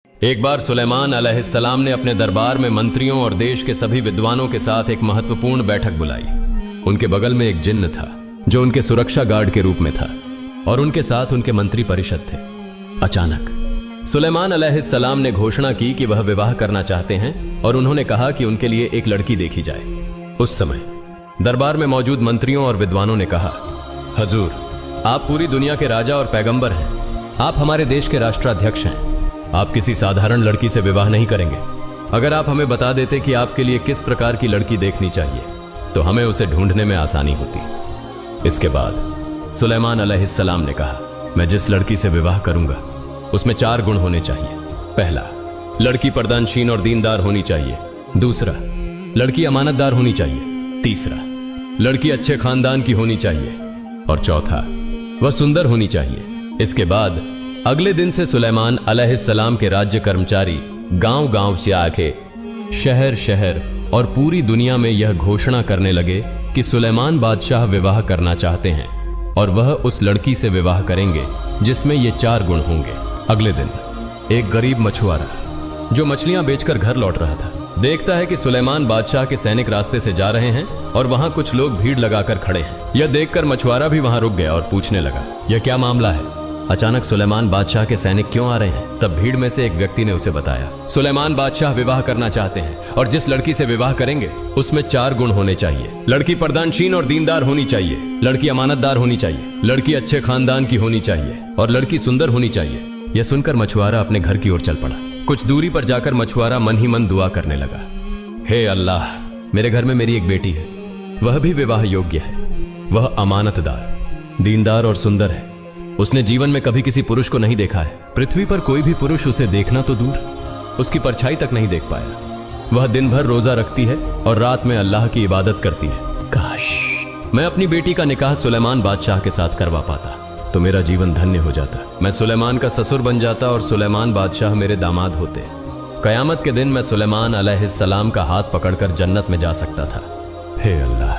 एक बार सुलेमान अलैहिस्सलाम ने अपने दरबार में मंत्रियों और देश के सभी विद्वानों के साथ एक महत्वपूर्ण बैठक बुलाई। उनके बगल में एक जिन्न था जो उनके सुरक्षा गार्ड के रूप में था और उनके साथ उनके मंत्री परिषद थे। अचानक सुलेमान अलैहिस्सलाम ने घोषणा की कि वह विवाह करना चाहते हैं और उन्होंने कहा कि उनके लिए एक लड़की देखी जाए। उस समय दरबार में मौजूद मंत्रियों और विद्वानों ने कहा, हजूर, आप पूरी दुनिया के राजा और पैगंबर हैं। आप हमारे देश के राष्ट्राध्यक्ष हैं। आप किसी साधारण लड़की से विवाह नहीं करेंगे। अगर आप हमें बता देते कि आपके लिए किस प्रकार की लड़की देखनी चाहिए तो हमें उसे ढूंढने में आसानी होती। इसके बाद सुलेमान अलैहिस्सलाम ने कहा, मैं जिस लड़की से विवाह करूंगा उसमें 4 गुण होने चाहिए। पहला, लड़की पर्दानशीन और दीनदार होनी चाहिए। दूसरा, लड़की अमानतदार होनी चाहिए। तीसरा, लड़की अच्छे खानदान की होनी चाहिए। और चौथा, वह सुंदर होनी चाहिए। इसके बाद अगले दिन से सुलेमान अलैहिस्सलाम के राज्य कर्मचारी गांव-गांव से आके शहर शहर और पूरी दुनिया में यह घोषणा करने लगे कि सुलेमान बादशाह विवाह करना चाहते हैं और वह उस लड़की से विवाह करेंगे जिसमें ये 4 गुण होंगे। अगले दिन एक गरीब मछुआरा जो मछलियां बेचकर घर लौट रहा था देखता है कि सुलेमान बादशाह के सैनिक रास्ते से जा रहे हैं और वहां कुछ लोग भीड़ लगाकर खड़े हैं। यह देखकर मछुआरा भी वहां रुक गया और पूछने लगा, यह क्या मामला है? अचानक सुलेमान बादशाह के सैनिक क्यों आ रहे हैं? तब भीड़ में से एक व्यक्ति ने उसे बताया, सुलेमान बादशाह विवाह करना चाहते हैं और जिस लड़की से विवाह करेंगे उसमें 4 गुण होने चाहिए। लड़की पर्दानशीन और दीनदार होनी चाहिए, लड़की अमानतदार होनी चाहिए, लड़की अच्छे खानदान की होनी चाहिए और लड़की सुंदर होनी चाहिए। यह सुनकर मछुआरा अपने घर की ओर चल पड़ा। कुछ दूरी पर जाकर मछुआरा मन ही मन दुआ करने लगा, हे अल्लाह, मेरे घर में मेरी एक बेटी है, वह भी विवाह योग्य है। वह अमानतदार, दीनदार और सुंदर है। उसने जीवन में कभी किसी पुरुष को नहीं देखा है। पृथ्वी पर कोई भी पुरुष उसे देखना तो दूर, उसकी परछाई तक नहीं देख पाया। वह दिन भर रोजा रखती है और रात में अल्लाह की इबादत करती है। काश मैं अपनी बेटी का निकाह सुलेमान बादशाह के साथ करवा पाता तो मेरा जीवन धन्य हो जाता। मैं सुलेमान का ससुर बन जाता और सुलेमान बादशाह मेरे दामाद होते। कयामत के दिन मैं सुलेमान अलैहिस्सलाम का हाथ पकड़कर जन्नत में जा सकता था। हे अल्लाह,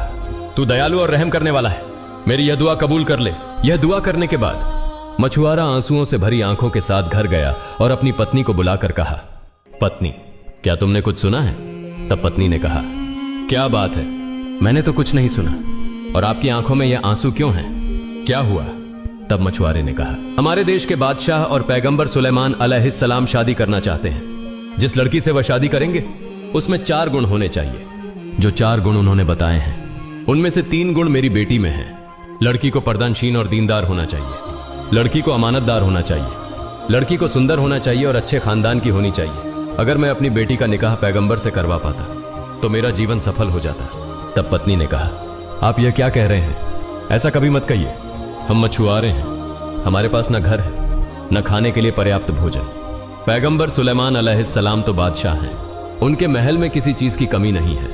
तू दयालु और रहम करने वाला है, मेरी यह दुआ कबूल कर ले। यह दुआ करने के बाद मछुआरा आंसुओं से भरी आंखों के साथ घर गया और अपनी पत्नी को बुलाकर कहा, पत्नी, क्या तुमने कुछ सुना है? तब पत्नी ने कहा, क्या बात है? मैंने तो कुछ नहीं सुना। और आपकी आंखों में यह आंसू क्यों हैं? क्या हुआ? तब मछुआरे ने कहा, हमारे देश के बादशाह और पैगंबर सुलेमान अलैहिस्सलाम शादी करना चाहते हैं। जिस लड़की से वह शादी करेंगे उसमें 4 गुण होने चाहिए। जो 4 गुण उन्होंने बताए हैं उनमें से 3 गुण मेरी बेटी में हैं। लड़की को पर्दानशीन और दीनदार होना चाहिए, लड़की को अमानतदार होना चाहिए, लड़की को सुंदर होना चाहिए और अच्छे खानदान की होनी चाहिए। अगर मैं अपनी बेटी का निकाह पैगंबर से करवा पाता तो मेरा जीवन सफल हो जाता। तब पत्नी ने कहा, आप यह क्या कह रहे हैं? ऐसा कभी मत कहिए। हम मछुआरे हैं, हमारे पास न घर है न खाने के लिए पर्याप्त भोजन। पैगंबर सुलेमान अलैहिस्सलाम तो बादशाह हैं, उनके महल में किसी चीज की कमी नहीं है।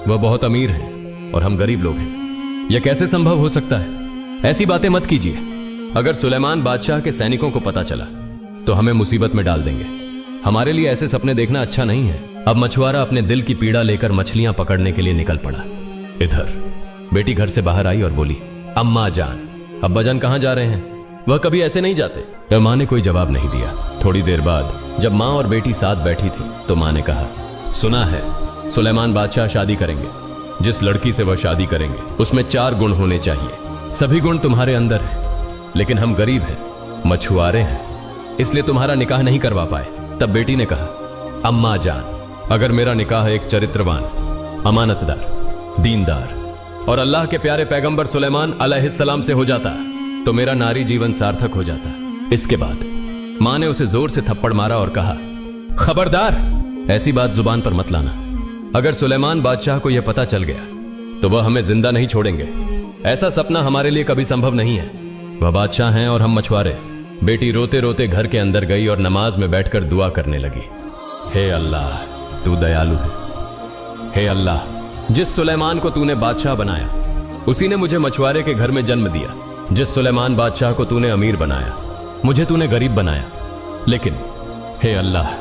वह बहुत अमीर हैं और हम गरीब लोग हैं। यह कैसे संभव हो सकता है? ऐसी बातें मत कीजिए। अगर सुलेमान बादशाह के सैनिकों को पता चला तो हमें मुसीबत में डाल देंगे। हमारे लिए ऐसे सपने देखना अच्छा नहीं है। अब मछुआरा अपने दिल की पीड़ा लेकर मछलियां पकड़ने के लिए निकल पड़ा। इधर बेटी घर से बाहर आई और बोली, अम्मा जान, अब्बा जान कहां जा रहे हैं? वह कभी ऐसे नहीं जाते। मां ने कोई जवाब नहीं दिया। थोड़ी देर बाद जब मां और बेटी साथ बैठी थी तो मां ने कहा, सुना है सुलेमान बादशाह शादी करेंगे। जिस लड़की से वह शादी करेंगे उसमें 4 गुण होने चाहिए। सभी गुण तुम्हारे अंदर हैं, लेकिन हम गरीब हैं, मछुआरे हैं, इसलिए तुम्हारा निकाह नहीं करवा पाए। तब बेटी ने कहा, अम्मा जान, अगर मेरा निकाह एक चरित्रवान, अमानतदार, दीनदार और अल्लाह के प्यारे पैगंबर सुलेमान अलैहिस्सलाम से हो जाता तो मेरा नारी जीवन सार्थक हो जाता। इसके बाद मां ने उसे जोर से थप्पड़ मारा और कहा, खबरदार, ऐसी बात जुबान पर मत लाना। अगर सुलेमान बादशाह को यह पता चल गया तो वह हमें जिंदा नहीं छोड़ेंगे। ऐसा सपना हमारे लिए कभी संभव नहीं है। वह बादशाह हैं और हम मछुआरे। बेटी रोते रोते घर के अंदर गई और नमाज में बैठकर दुआ करने लगी, हे अल्लाह, तू दयालु है। हे अल्लाह, जिस सुलेमान को तूने बादशाह बनाया उसी ने मुझे मछुआरे के घर में जन्म दिया। जिस सुलेमान बादशाह को तूने अमीर बनाया मुझे तूने गरीब बनाया। लेकिन हे अल्लाह,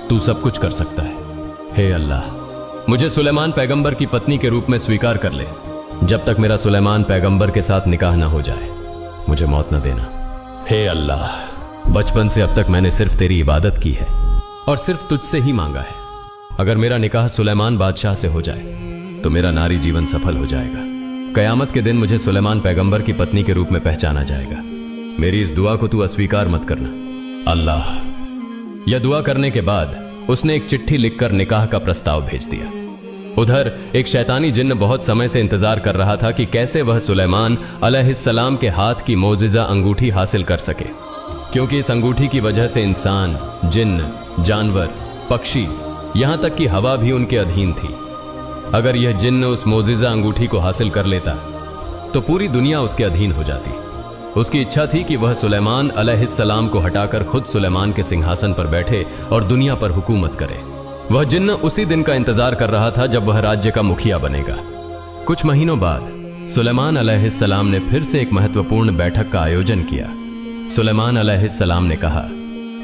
तू सब कुछ कर सकता है। हे अल्लाह, मुझे सुलेमान पैगंबर की पत्नी के रूप में स्वीकार कर ले। जब तक मेरा सुलेमान पैगंबर के साथ निकाह ना हो जाए मुझे मौत न देना। हे अल्लाह, बचपन से अब तक मैंने सिर्फ तेरी इबादत की है, और सिर्फ तुझसे ही मांगा है। अगर मेरा निकाह सुलेमान बादशाह से हो जाए तो मेरा नारी जीवन सफल हो जाएगा। कयामत के दिन मुझे सुलेमान पैगंबर की पत्नी के रूप में पहचाना जाएगा। मेरी इस दुआ को तू अस्वीकार मत करना। अल्लाह। यह दुआ करने के बाद उसने एक चिट्ठी लिखकर निकाह का प्रस्ताव भेज दिया। उधर एक शैतानी जिन्न बहुत समय से इंतजार कर रहा था कि कैसे वह सुलेमान अलैहिस्सलाम के हाथ की मोजिजा अंगूठी हासिल कर सके, क्योंकि इस अंगूठी की वजह से इंसान, जिन्न, जानवर, पक्षी, यहां तक कि हवा भी उनके अधीन थी। अगर यह जिन्न उस मोजिजा अंगूठी को हासिल कर लेता तो पूरी दुनिया उसके अधीन हो जाती। उसकी इच्छा थी कि वह सुलेमान अलैहिस्सलाम को हटाकर खुद सुलेमान के सिंहासन पर बैठे और दुनिया पर हुकूमत करे। वह जिन्न उसी दिन का इंतजार कर रहा था जब वह राज्य का मुखिया बनेगा। कुछ महीनों बाद सुलेमान अलैहिस्सलाम ने फिर से एक महत्वपूर्ण बैठक का आयोजन किया। सुलेमान अलैहिस्सलाम ने कहा,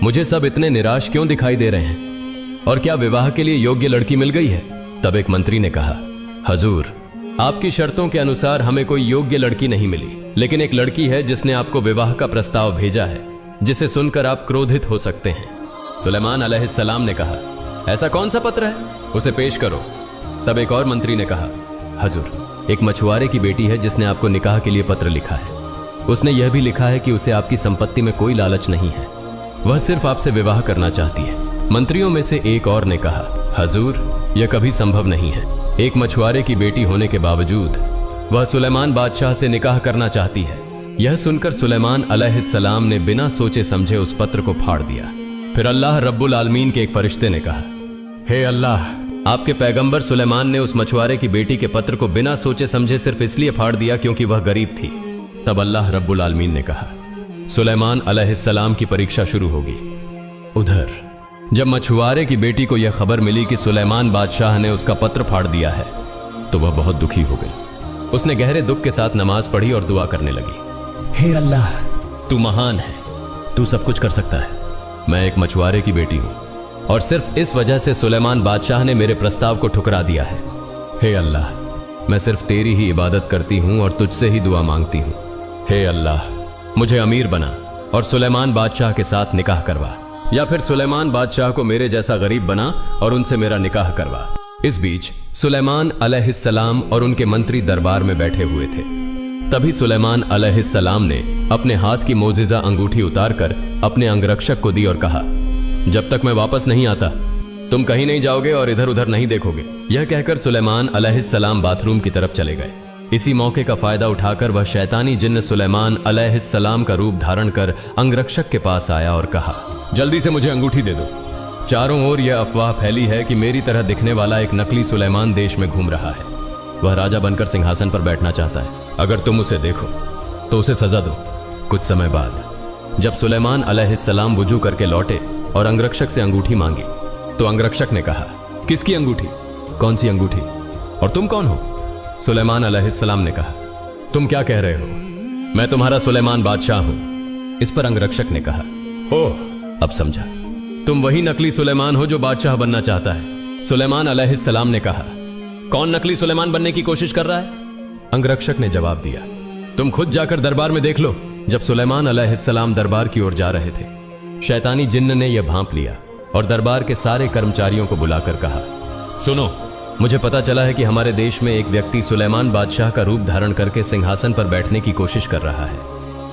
मुझे सब इतने निराश क्यों दिखाई दे रहे हैं, और क्या विवाह के लिए योग्य लड़की मिल गई है? तब एक मंत्री ने कहा, हजूर, आपकी शर्तों के अनुसार हमें कोई योग्य लड़की नहीं मिली, लेकिन एक लड़की है जिसने आपको विवाह का प्रस्ताव भेजा है, जिसे सुनकर आप क्रोधित हो सकते हैं। सुलेमान अलैहिस्सलाम ने कहा, ऐसा कौन सा पत्र है, उसे पेश करो। तब एक और मंत्री ने कहा, हजूर, एक मछुआरे की बेटी है जिसने आपको निकाह के लिए पत्र लिखा है। उसने यह भी लिखा है कि उसे आपकी संपत्ति में कोई लालच नहीं है, वह सिर्फ आपसे विवाह करना चाहती है। मंत्रियों में से एक और ने कहा, हजूर, यह कभी संभव नहीं है। एक मछुआरे की बेटी होने के बावजूद वह सुलेमान बादशाह से निकाह करना चाहती है। यह सुनकर सुलेमान अलैहिस्सलाम ने बिना सोचे समझे उस पत्र को फाड़ दिया। फिर अल्लाह रब्बुल आलमीन के एक फरिश्ते ने कहा, हे अल्लाह, आपके पैगंबर सुलेमान ने उस मछुआरे की बेटी के पत्र को बिना सोचे समझे सिर्फ इसलिए फाड़ दिया क्योंकि वह गरीब थी। तब अल्लाह रब्बुल आलमीन ने कहा, सुलेमान अलैहिस्सलाम की परीक्षा शुरू होगी। उधर जब मछुआरे की बेटी को यह खबर मिली कि सुलेमान बादशाह ने उसका पत्र फाड़ दिया है तो वह बहुत दुखी हो गई। उसने गहरे दुख के साथ नमाज पढ़ी और दुआ करने लगी, हे अल्लाह, तू महान है, तू सब कुछ कर सकता है। मैं एक मछुआरे की बेटी हूं और सिर्फ इस वजह से सुलेमान बादशाह ने मेरे प्रस्ताव को ठुकरा दिया है। हे अल्लाह, मैं सिर्फ तेरी ही इबादत करती हूं और तुझसे ही दुआ मांगती हूं। हे अल्लाह, मुझे अमीर बना और सुलेमान बादशाह के साथ निकाह करवा, या फिर सुलेमान बादशाह को मेरे जैसा गरीब बना और उनसे मेरा निकाह करवा। इस बीच सुलेमान अलैहिस्सलाम और उनके मंत्री दरबार में बैठे हुए थे। तभी सुलेमान अलैहिस्सलाम ने अपने हाथ की मोजिजा अंगूठी उतारकर अपने अंगरक्षक को दी और कहा, जब तक मैं वापस नहीं आता तुम कहीं नहीं जाओगे और इधर उधर नहीं देखोगे। यह कहकर सुलेमान अलैहिस्सलाम बाथरूम की तरफ चले गए। इसी मौके का फायदा उठाकर वह शैतानी जिन्न सुलेमान अलैहिस्सलाम का रूप धारण कर अंगरक्षक के पास आया और कहा, जल्दी से मुझे अंगूठी दे दो। चारों ओर यह अफवाह फैली है कि मेरी तरह दिखने वाला एक नकली सुलेमान देश में घूम रहा है। वह राजा बनकर सिंहासन पर बैठना चाहता है। अगर तुम उसे देखो तो उसे सजा दो। कुछ समय बाद जब सुलेमान अलैहिस्सलाम वुजू करके लौटे और अंगरक्षक से अंगूठी मांगी तो अंगरक्षक ने कहा, किसकी अंगूठी? कौन सी अंगूठी? और तुम कौन हो? सुलेमान अलैहिस्सलाम ने कहा, तुम क्या कह रहे हो? मैं तुम्हारा सुलेमान बादशाह हूं। इस पर अंगरक्षक ने कहा, ओह, अब समझा, तुम वही नकली सुलेमान हो जो बादशाह बनना चाहता है। सुलेमान अलैहिस्सलाम ने कहा, कौन नकली सुलेमान बनने की कोशिश कर रहा है? अंगरक्षक ने जवाब दिया, तुम खुद जाकर दरबार में देख लो। जब सुलेमान अलैहिस्सलाम दरबार की ओर जा रहे थे, शैतानी जिन्न ने यह भांप लिया और दरबार के सारे कर्मचारियों को बुलाकर कहा, सुनो, मुझे पता चला है कि हमारे देश में एक व्यक्ति सुलेमान बादशाह का रूप धारण करके सिंहासन पर बैठने की कोशिश कर रहा है।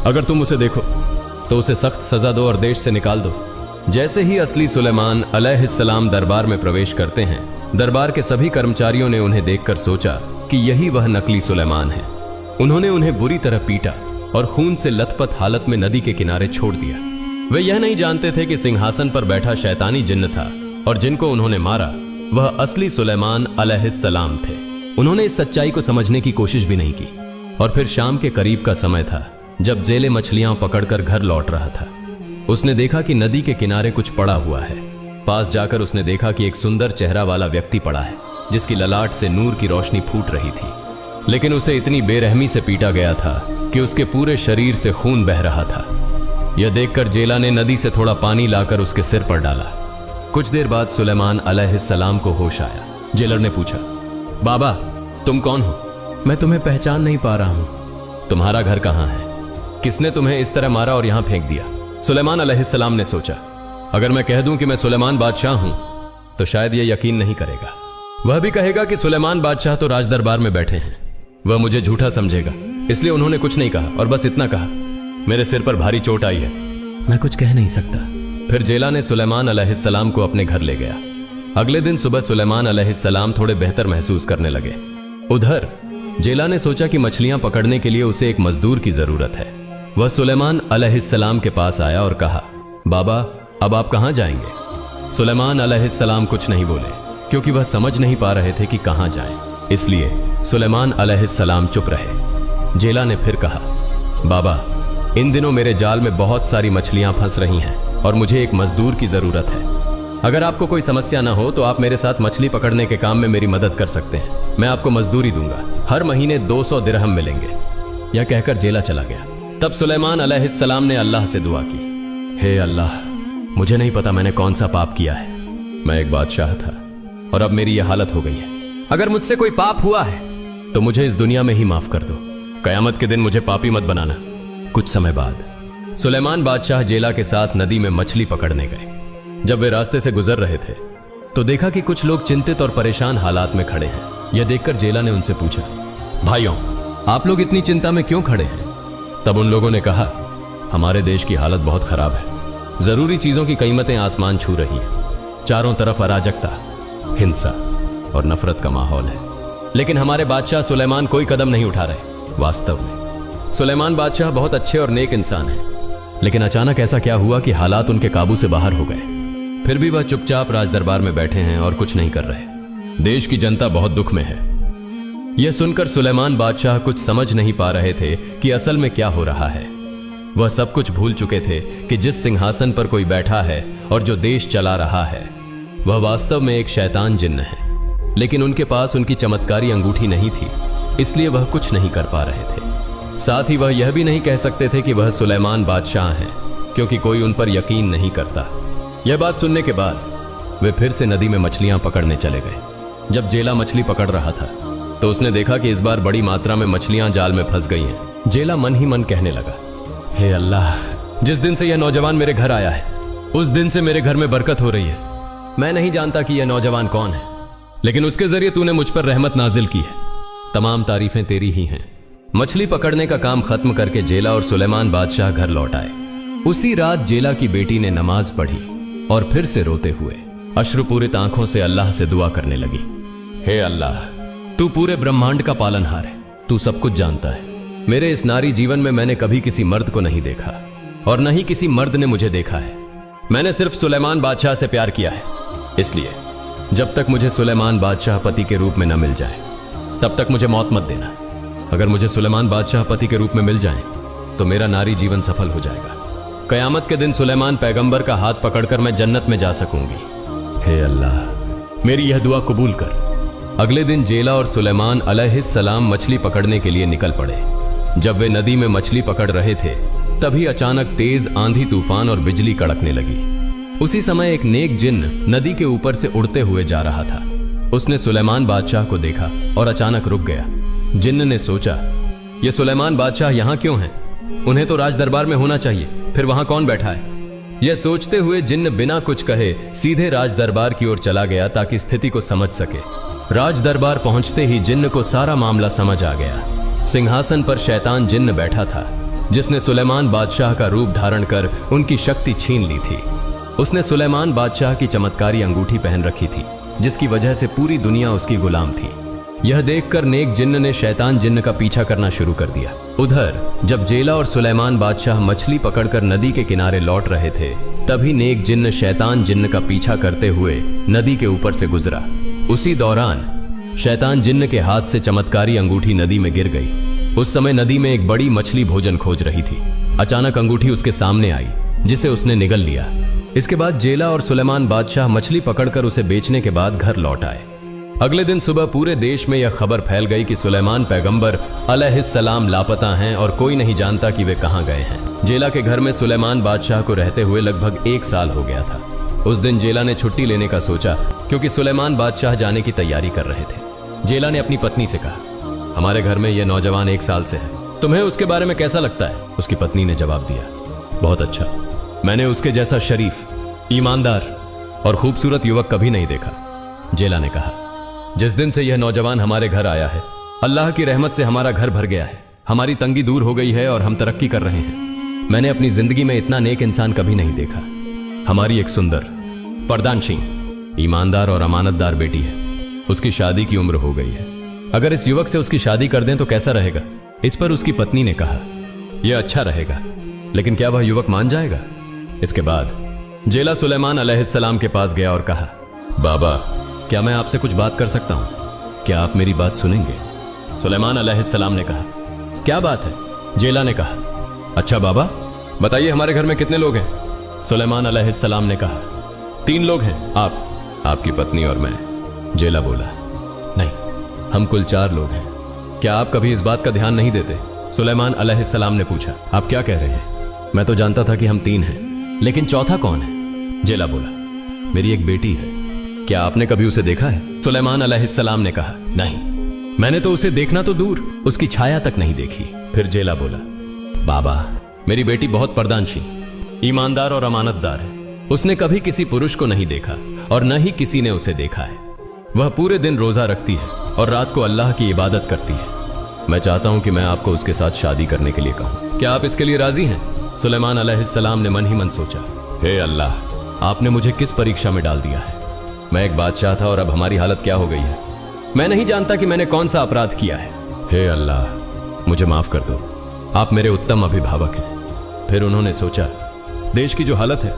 अगर तुम उसे देखो तो उसे सख्त सजा दो और देश से निकाल दो। जैसे ही असली सुलेमान अलैहिस्सलाम दरबार में प्रवेश करते हैं, दरबार के सभी कर्मचारियों ने उन्हें देखकर सोचा कि यही वह नकली सुलेमान है। उन्होंने उन्हें बुरी तरह पीटा और खून से लथपथ हालत में नदी के किनारे छोड़ दिया। वे यह नहीं जानते थे कि सिंहासन पर बैठा शैतानी जिन्न था और जिनको उन्होंने मारा वह असली सुलेमान अलैहिस्सलाम थे। उन्होंने इस सच्चाई को समझने की कोशिश भी नहीं की। और फिर शाम के करीब का समय था जब जेले मछलियां पकड़कर घर लौट रहा था। उसने देखा कि नदी के किनारे कुछ पड़ा हुआ है। पास जाकर उसने देखा कि एक सुंदर चेहरा वाला व्यक्ति पड़ा है जिसकी ललाट से नूर की रोशनी फूट रही थी, लेकिन उसे इतनी बेरहमी से पीटा गया था कि उसके पूरे शरीर से खून बह रहा था। यह देखकर जेला ने नदी से थोड़ा पानी लाकर उसके सिर पर डाला। कुछ देर बाद सुलेमान अलैहिस्सलाम को होश आया। जेलर ने पूछा, बाबा, तुम कौन हो? मैं तुम्हें पहचान नहीं पा रहा हूं। तुम्हारा घर कहां है? किसने तुम्हें इस तरह मारा और यहां फेंक दिया? सुलेमान अलैहिस्सलाम ने सोचा, अगर मैं कह दूं कि मैं सुलेमान बादशाह हूं तो शायद यह यकीन नहीं करेगा। वह भी कहेगा कि सुलेमान बादशाह तो राज दरबार में बैठे हैं। वह मुझे झूठा समझेगा, इसलिए उन्होंने कुछ नहीं कहा और बस इतना कहा, मेरे सिर पर भारी चोट आई है, मैं कुछ कह नहीं सकता। फिर जेला ने सुलेमान अलैहिस्सलाम को अपने घर ले गया। अगले दिन सुबह सुलेमान अलैहिस्सलाम थोड़े बेहतर महसूस करने लगे। उधर जेला ने सोचा कि मछलियां पकड़ने के लिए उसे एक मजदूर की जरूरत है। वह सुलेमान अलैहिस्सलाम के पास आया और कहा, बाबा अब आप कहां जाएंगे? सुलेमान अलैहिस्सलाम कुछ नहीं बोले, क्योंकि वह समझ नहीं पा रहे थे कि कहां जाएं। इसलिए सुलेमान अलैहिस्सलाम चुप रहे। जेला ने फिर कहा, बाबा इन दिनों मेरे जाल में बहुत सारी मछलियां फंस रही हैं और मुझे एक मजदूर की जरूरत है। अगर आपको कोई समस्या ना हो तो आप मेरे साथ मछली पकड़ने के काम में मेरी मदद कर सकते हैं। मैं आपको मजदूरी दूंगा, हर महीने 200 दिरहम मिलेंगे। यह कहकर जेला चला गया। तब सुलेमान अलैहिस्सलाम ने अल्लाह से दुआ की, हे अल्लाह, मुझे नहीं पता मैंने कौन सा पाप किया है। मैं एक बादशाह था और अब मेरी यह हालत हो गई है। अगर मुझसे कोई पाप हुआ है तो मुझे इस दुनिया में ही माफ कर दो। कयामत के दिन मुझे पापी मत बनाना। कुछ समय बाद सुलेमान बादशाह जेला के साथ नदी में मछली पकड़ने गए। जब वे रास्ते से गुजर रहे थे तो देखा कि कुछ लोग चिंतित और परेशान हालात में खड़े हैं। यह देखकर जेला ने उनसे पूछा, भाइयों आप लोग इतनी चिंता में क्यों खड़े हैं? तब उन लोगों ने कहा, हमारे देश की हालत बहुत खराब है। जरूरी चीजों की कीमतें आसमान छू रही हैं। चारों तरफ अराजकता, हिंसा और नफरत का माहौल है, लेकिन हमारे बादशाह सुलेमान कोई कदम नहीं उठा रहे। वास्तव में सुलेमान बादशाह बहुत अच्छे और नेक इंसान हैं, लेकिन अचानक ऐसा क्या हुआ कि हालात उनके काबू से बाहर हो गए। फिर भी वह चुपचाप राज दरबार में बैठे हैं और कुछ नहीं कर रहे। देश की जनता बहुत दुख में है। यह सुनकर सुलेमान बादशाह कुछ समझ नहीं पा रहे थे कि असल में क्या हो रहा है। वह सब कुछ भूल चुके थे कि जिस सिंहासन पर कोई बैठा है और जो देश चला रहा है वह वास्तव में एक शैतान जिन्न है। लेकिन उनके पास उनकी चमत्कारी अंगूठी नहीं थी, इसलिए वह कुछ नहीं कर पा रहे थे। साथ ही वह यह भी नहीं कह सकते थे कि वह सुलेमान बादशाह हैं, क्योंकि कोई उन पर यकीन नहीं करता। यह बात सुनने के बाद वे फिर से नदी में मछलियां पकड़ने चले गए। जब जेला मछली पकड़ रहा था तो उसने देखा कि इस बार बड़ी मात्रा में मछलियां जाल में फंस गई हैं। जेला मन ही मन कहने लगा, हे अल्लाह, जिस दिन से यह नौजवान मेरे घर आया है उस दिन से मेरे घर में बरकत हो रही है। मैं नहीं जानता कि यह नौजवान कौन है, लेकिन उसके जरिए तूने मुझ पर रहमत नाजिल की है। तमाम तारीफें तेरी ही हैं। मछली पकड़ने का काम खत्म करके जेला और सुलेमान बादशाह घर लौट आए। उसी रात जेला की बेटी ने नमाज पढ़ी और फिर से रोते हुए अश्रुपूरित आंखों से अल्लाह से दुआ करने लगी, हे अल्लाह, तू पूरे ब्रह्मांड का पालनहार है, तू सब कुछ जानता है। मेरे इस नारी जीवन में मैंने कभी किसी मर्द को नहीं देखा और न ही किसी मर्द ने मुझे देखा है। मैंने सिर्फ सुलेमान बादशाह से प्यार किया है, इसलिए जब तक मुझे सुलेमान बादशाह पति के रूप में न मिल जाए तब तक मुझे मौत मत देना। अगर मुझे सुलेमान बादशाह पति के रूप में मिल जाए तो मेरा नारी जीवन सफल हो जाएगा। कयामत के दिन सुलेमान पैगंबर का हाथ पकड़कर मैं जन्नत में जा सकूंगी। हे अल्लाह, मेरी यह दुआ कबूल कर। अगले दिन जेला और सुलेमान अलैहिस्सलाम मछली पकड़ने के लिए निकल पड़े। जब वे नदी में मछली पकड़ रहे थे तभी अचानक तेज आंधी तूफान और बिजली कड़कने लगी। उसी समय एक नेक जिन्न नदी के ऊपर से उड़ते हुए जा रहा था। उसने सुलेमान बादशाह को देखा और अचानक रुक गया। जिन्न ने सोचा, ये सुलेमान बादशाह यहां क्यों हैं? उन्हें तो राज दरबार में होना चाहिए, फिर वहां कौन बैठा है? यह सोचते हुए जिन्न बिना कुछ कहे सीधे राज दरबार की ओर चला गया ताकि स्थिति को समझ सके। राज दरबार पहुंचते ही जिन्न को सारा मामला समझ आ गया। सिंहासन पर शैतान जिन्न बैठा था, जिसने सुलेमान बादशाह का रूप धारण कर उनकी शक्ति छीन ली थी। उसने सुलेमान बादशाह की चमत्कारी अंगूठी पहन रखी थी, जिसकी वजह से पूरी दुनिया उसकी गुलाम थी। यह देखकर नेक जिन्न ने शैतान जिन्न का पीछा करना शुरू कर दिया। उधर जब जेला और सुलेमान बादशाह मछली पकड़कर नदी के किनारे लौट रहे थे तभी नेक जिन्न शैतान जिन्न का पीछा करते हुए नदी के ऊपर से गुजरा। उसी दौरान शैतान जिन्न के हाथ से चमत्कारी अंगूठी नदी में गिर गई। उस समय नदी में एक बड़ी मछली भोजन खोज रही थी। अचानक अंगूठी उसके सामने आई, जिसे उसने निगल लिया। इसके बाद जेला और सुलेमान बादशाह मछली पकड़कर उसे बेचने के बाद घर लौट आए। अगले दिन सुबह पूरे देश में यह खबर फैल गई कि सुलेमान पैगंबर अलैहिस्सलाम लापता हैं और कोई नहीं जानता कि वे कहां गए हैं। जेला के घर में सुलेमान बादशाह को रहते हुए लगभग 1 साल हो गया था। उस दिन जेला ने छुट्टी लेने का सोचा, क्योंकि सुलेमान बादशाह जाने की तैयारी कर रहे थे। जेला ने अपनी पत्नी से कहा, हमारे घर में यह नौजवान 1 साल से है, तुम्हें उसके बारे में कैसा लगता है? उसकी पत्नी ने जवाब दिया, बहुत अच्छा। मैंने उसके जैसा शरीफ, ईमानदार और खूबसूरत युवक कभी नहीं देखा, जेला ने कहा। जिस दिन से यह नौजवान हमारे घर आया है, अल्लाह की रहमत से हमारा घर भर गया है, हमारी तंगी दूर हो गई है और हम तरक्की कर रहे हैं। मैंने अपनी जिंदगी में इतना नेक इंसान कभी नहीं देखा। हमारी एक सुंदर, परदानशी, ईमानदार और अमानतदार बेटी है। उसकी शादी की उम्र हो गई है। अगर इस युवक से उसकी शादी कर दें तो कैसा रहेगा? इस पर उसकी पत्नी ने कहा, यह अच्छा रहेगा, लेकिन क्या वह युवक मान जाएगा? इसके बाद जेला सुलेमान अलैहिस्सलाम के पास गया और कहा, बाबा, क्या मैं आपसे कुछ बात कर सकता हूं? क्या आप मेरी बात सुनेंगे? सुलेमान अलैहिस्सलाम ने कहा, क्या बात है? जेला ने कहा, अच्छा बाबा, बताइए हमारे घर में कितने लोग हैं? सुलेमान अलैहिस्सलाम ने कहा, 3 लोग हैं, आप, आपकी पत्नी और मैं। जेला बोला, नहीं, हम कुल 4 लोग हैं। क्या आप कभी इस बात का ध्यान नहीं देते? सुलेमान अलैहिस्सलाम ने पूछा, आप क्या कह रहे हैं? मैं तो जानता था कि हम 3 हैं, लेकिन चौथा कौन है? जेला बोला, मेरी एक बेटी है। क्या आपने कभी उसे देखा है? सुलेमान अलैहिस्सलाम ने कहा, नहीं, मैंने तो उसे देखना तो दूर, उसकी छाया तक नहीं देखी। फिर जेला बोला, बाबा, मेरी बेटी बहुत परदानशी, ईमानदार और अमानतदार है। उसने कभी किसी पुरुष को नहीं देखा और न ही किसी ने उसे देखा है। वह पूरे दिन रोजा रखती है और रात को अल्लाह की इबादत करती है। मैं चाहता हूं कि मैं आपको उसके साथ शादी करने के लिए कहूं। क्या आप इसके लिए राजी हैं? सुलेमान अलैहिस्सलाम ने मन ही मन सोचा, हे अल्लाह, आपने मुझे किस परीक्षा में डाल दिया है? मैं एक बादशाह था और अब हमारी हालत क्या हो गई है? मैं नहीं जानता कि मैंने कौन सा अपराध किया है। हे अल्लाह, मुझे माफ कर दो, आप मेरे उत्तम अभिभावक हैं। फिर उन्होंने सोचा, देश की जो हालत है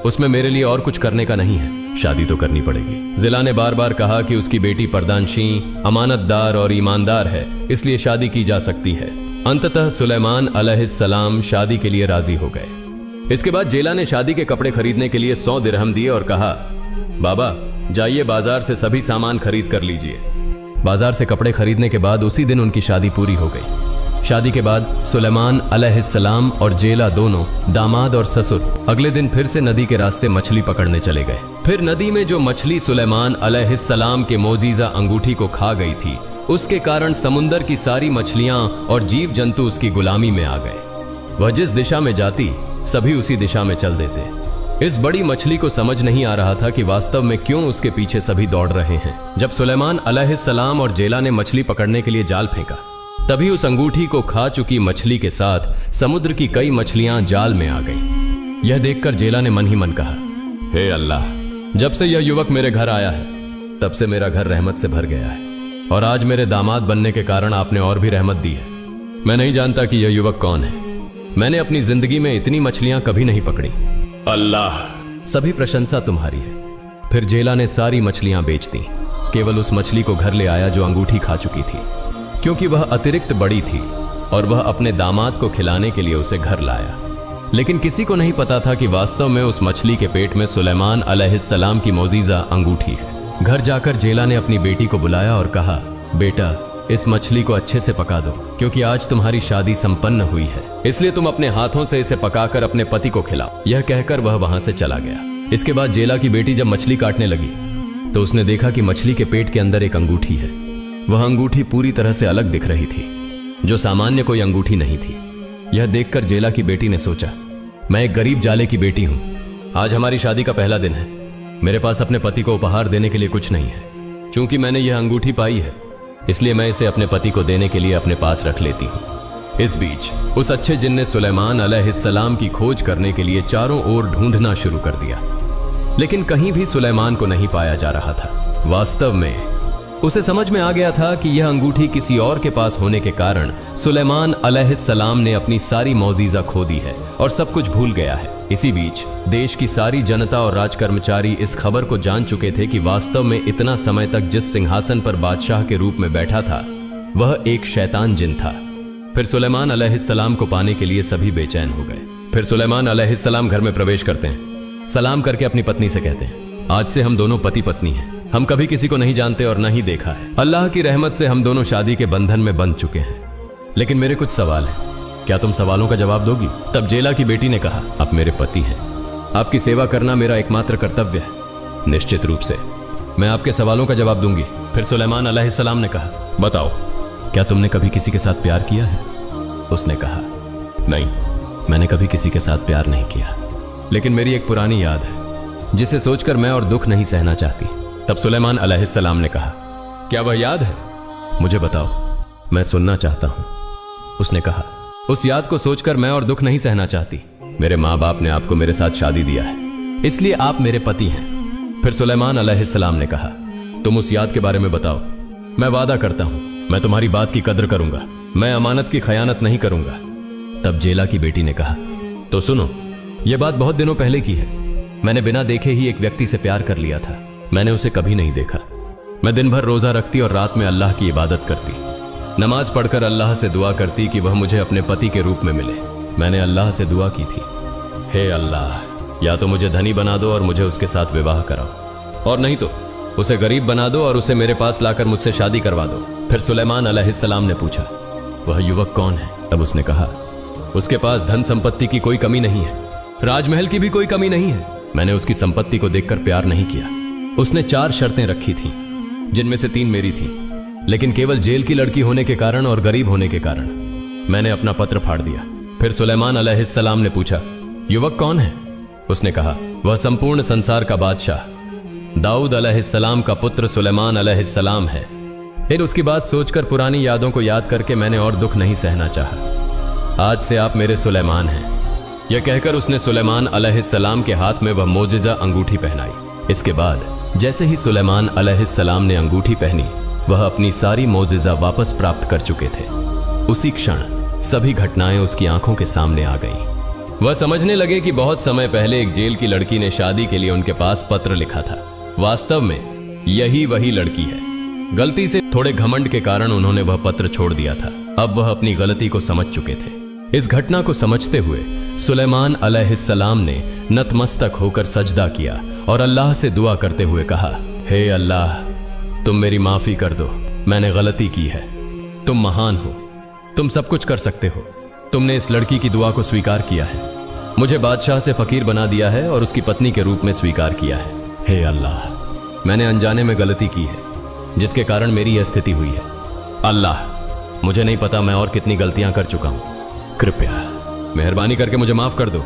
उसमें मेरे लिए और कुछ करने का नहीं है, शादी तो करनी पड़ेगी। जिला ने बार बार कहा कि उसकी बेटी परदानशी, अमानतदार और ईमानदार है, इसलिए शादी की जा सकती है। अंततः सुलेमान अलैहिस्सलाम शादी के लिए राजी हो गए। इसके बाद जेला ने शादी के कपड़े खरीदने के लिए 100 दिरहम दिए और कहा, बाबा, जाइए बाजार से सभी सामान खरीद कर लीजिए। बाजार से कपड़े खरीदने के बाद उसी दिन उनकी शादी पूरी हो गई। शादी के बाद सुलेमान अलैहिस्सलाम और जेला दोनों, दामाद और ससुर, अगले दिन फिर से नदी के रास्ते मछली पकड़ने चले गए। फिर नदी में जो मछली सुलेमान अलैहिस्सलाम के मोजीजा अंगूठी को खा गई थी, उसके कारण समुंदर की सारी मछलियां और जीव जंतु उसकी गुलामी में आ गए। वह जिस दिशा में जाती, सभी उसी दिशा में चल देते। इस बड़ी मछली को समझ नहीं आ रहा था कि वास्तव में क्यों उसके पीछे सभी दौड़ रहे हैं। जब सुलेमान अलैहिस्सलाम और जेला ने मछली पकड़ने के लिए जाल फेंका, तभी उस अंगूठी को खा चुकी मछली के साथ समुद्र की कई मछलियां जाल में आ गईं। यह देखकर जेला ने मन ही मन कहा, हे अल्लाह, जब से यह युवक मेरे घर आया है, तब से मेरा घर रहमत से भर गया है और आज मेरे दामाद बनने के कारण आपने और भी रहमत दी है। मैं नहीं जानता कि यह युवक कौन है। मैंने अपनी जिंदगी में इतनी मछलियां कभी नहीं पकड़ी। अल्लाह, सभी प्रशंसा तुम्हारी है। फिर जेला ने सारी मछलियां बेच दी, केवल उस मछली को घर ले आया जो अंगूठी खा चुकी थी, क्योंकि वह अतिरिक्त बड़ी थी और वह अपने दामाद को खिलाने के लिए उसे घर लाया। लेकिन किसी को नहीं पता था कि वास्तव में उस मछली के पेट में सुलेमान अलैहिस्सलाम की मोजीजा अंगूठी है। घर जाकर जेला ने अपनी बेटी को बुलाया और कहा, बेटा, इस मछली को अच्छे से पका दो, क्योंकि आज तुम्हारी शादी संपन्न हुई है, इसलिए तुम अपने हाथों से इसे पकाकर अपने पति को खिलाओ। यह कहकर वह वहां से चला गया। इसके बाद जेला की बेटी जब मछली काटने लगी तो उसने देखा कि मछली के पेट के अंदर एक अंगूठी है। वह अंगूठी पूरी तरह से अलग दिख रही थी, जो सामान्य कोई अंगूठी नहीं थी। यह देखकर जेला की बेटी ने सोचा, मैं एक गरीब जाले की बेटी हूं, आज हमारी शादी का पहला दिन है, मेरे पास अपने पति को उपहार देने के लिए कुछ नहीं है। चूंकि मैंने यह अंगूठी पाई है, इसलिए मैं इसे अपने पति को देने के लिए अपने पास रख लेती हूं। इस बीच उस अच्छे जिन ने सुलेमान अलैहिस्सलाम की खोज करने के लिए चारों ओर ढूंढना शुरू कर दिया, लेकिन कहीं भी सुलेमान को नहीं पाया जा रहा था। वास्तव में उसे समझ में आ गया था कि यह अंगूठी किसी और के पास होने के कारण सुलेमान अलैहिस्सलाम ने अपनी सारी मौजीजा खो दी है और सब कुछ भूल गया है। इसी बीच देश की सारी जनता और राजकर्मचारी इस खबर को जान चुके थे कि वास्तव में इतना समय तक जिस सिंहासन पर बादशाह के रूप में बैठा था, वह एक शैतान जिन था। फिर सुलेमान अलैहिस्सलाम को पाने के लिए सभी बेचैन हो गए। फिर सुलेमान अलैहिस्सलाम घर में प्रवेश करते हैं, सलाम करके अपनी पत्नी से कहते हैं, आज से हम दोनों पति पत्नी हैं। हम कभी किसी को नहीं जानते और न ही देखा है। अल्लाह की रहमत से हम दोनों शादी के बंधन में बंध चुके हैं। लेकिन मेरे कुछ सवाल हैं, क्या तुम सवालों का जवाब दोगी? तब जेला की बेटी ने कहा, आप मेरे पति हैं, आपकी सेवा करना मेरा एकमात्र कर्तव्य है। निश्चित रूप से मैं आपके सवालों का जवाब दूंगी। फिर सुलेमान अलैहिस्सलाम ने कहा, बताओ, क्या तुमने कभी किसी के साथ प्यार किया है? उसने कहा, नहीं, मैंने कभी किसी के साथ प्यार नहीं किया, लेकिन मेरी एक पुरानी याद है। जिसे सोचकर मैं और दुख नहीं सहना चाहती। तब सुलेमान अलैहिस्सलाम ने कहा, क्या वह याद है? मुझे बताओ, मैं सुनना चाहता हूं। उसने कहा, उस याद को सोचकर मैं और दुख नहीं सहना चाहती। मेरे माँ बाप ने आपको मेरे साथ शादी दिया है, इसलिए आप मेरे पति हैं। फिर सुलेमान अलैहिस्सलाम ने कहा, तुम उस याद के बारे में बताओ। मैं वादा करता हूं, मैं तुम्हारी बात की कदर करूंगा, मैं अमानत की खयानत नहीं करूंगा। तब जेला की बेटी ने कहा, तो सुनो, यह बात बहुत दिनों पहले की है। मैंने बिना देखे ही एक व्यक्ति से प्यार कर लिया था। मैंने उसे कभी नहीं देखा। मैं दिन भर रोजा रखती और रात में अल्लाह की इबादत करती, नमाज पढ़कर अल्लाह से दुआ करती कि वह मुझे अपने पति के रूप में मिले। मैंने अल्लाह से दुआ की थी, हे अल्लाह, या तो मुझे धनी बना दो और मुझे उसके साथ विवाह कराओ, और नहीं तो उसे गरीब बना दो और उसे मेरे पास लाकर मुझसे शादी करवा दो। फिर सुलेमान अलैहिस्सलाम ने पूछा, वह युवक कौन है? तब उसने कहा, उसके पास धन संपत्ति की कोई कमी नहीं है, राजमहल की भी कोई कमी नहीं है। मैंने उसकी संपत्ति को देखकर प्यार नहीं किया। उसने 4 शर्तें रखी थीं, जिनमें से 3 मेरी थीं, लेकिन केवल जेल की लड़की होने के कारण और गरीब होने के कारण मैंने अपना पत्र फाड़ दिया। फिर सुलेमान अलैहिस्सलाम ने पूछा, युवक कौन है? उसने कहा, वह संपूर्ण संसार का बादशाह दाऊद अलैहिस्सलाम का पुत्र सुलेमान अलैहिस्सलाम है। फिर उसकी बात सोचकर पुरानी यादों को याद करके मैंने और दुख नहीं सहना चाहा। आज से आप मेरे सुलेमान हैं। यह कहकर उसने सुलेमान अलैहिस्सलाम के हाथ में वह मोजिजा अंगूठी पहनाई। इसके बाद जैसे ही सुलेमान अलैहिस्सलाम ने अंगूठी पहनी, वह अपनी सारी मोजिजा वापस प्राप्त कर चुके थे। उसी क्षण सभी घटनाएं उसकी आंखों के सामने आ गईं। वह समझने लगे कि बहुत समय पहले एक जेल की लड़की ने शादी के लिए उनके पास पत्र लिखा था। वास्तव में यही वही लड़की है। गलती से थोड़े घमंड के कारण उन्होंने वह पत्र छोड़ दिया था। अब वह अपनी गलती को समझ चुके थे। इस घटना को समझते हुए सुलेमान अलैहिस्सलाम ने नतमस्तक होकर सजदा किया और अल्लाह से दुआ करते हुए कहा, हे अल्लाह, तुम मेरी माफी कर दो, मैंने गलती की है। तुम महान हो, तुम सब कुछ कर सकते हो। तुमने इस लड़की की दुआ को स्वीकार किया है, मुझे बादशाह से फकीर बना दिया है और उसकी पत्नी के रूप में स्वीकार किया है। हे अल्लाह, मैंने अनजाने में गलती की है, जिसके कारण मेरी यह स्थिति हुई है। अल्लाह, मुझे नहीं पता मैं और कितनी गलतियां कर चुका हूं। कृपया मेहरबानी करके मुझे माफ कर दो।